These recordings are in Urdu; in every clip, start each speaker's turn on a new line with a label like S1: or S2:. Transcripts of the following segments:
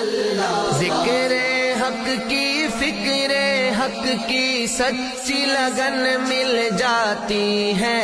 S1: اللہ، ذکر حق کی فکر حق کی سچی لگن مل جاتی ہے،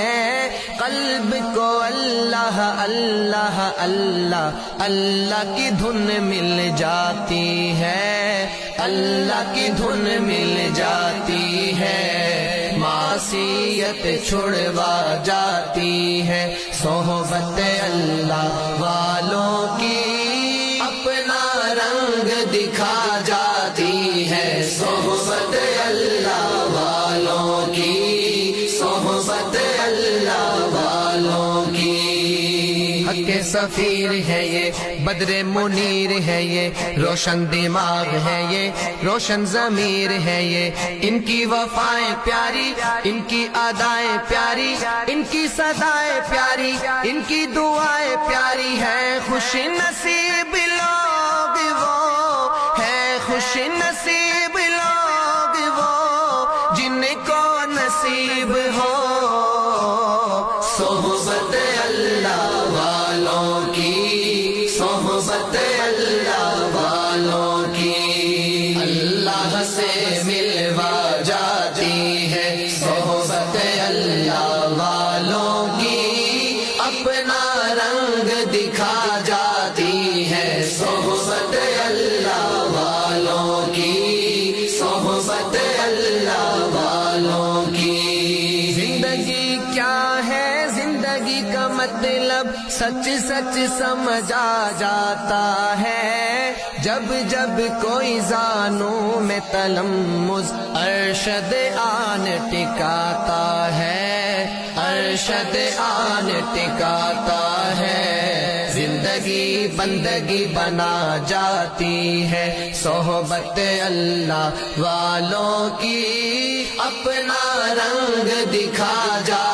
S1: قلب کو اللہ اللہ اللہ اللہ کی دھن مل جاتی ہے، اللہ کی دھن مل جاتی ہے، معصیت چھڑوا جاتی ہے، صحبت اللہ والوں کی اپنا رنگ دکھا جاتی ہے، صحبت اللہ والوں کی، صحبت اللہ والوں کی۔ حق کے سفیر ہے یہ، بدر منیر ہے یہ، روشن دماغ ہے یہ، روشن ضمیر ہے یہ، ان کی وفائیں پیاری، ان کی ادائیں پیاری، ان کی صدائیں پیاری، ان کی دعائیں پیاری ہیں، خوش نصیب لوگ وہ ہیں، خوش نصیب لوگ وہ جن کو نصیب ہو صحبت اللہ والوں کی، صحبت اللہ والوں کی، اللہ سے ملوا جاتی ہے، صحبت اللہ والوں کی اپنا رنگ دکھا جاتی ہے، صحبت اللہ والوں کی، صحبت اللہ والوں کی۔ زندگی کیا ہے، زندگی کا مطلب سچ سچ سمجھا جاتا ہے، جب جب کوئی زانوں میں تلمس ارشد آن ٹکاتا ہے، ارشد آن ٹکاتا ہے، زندگی بندگی بنا جاتی ہے، صحبت اللہ والوں کی اپنا رنگ دکھا جاتا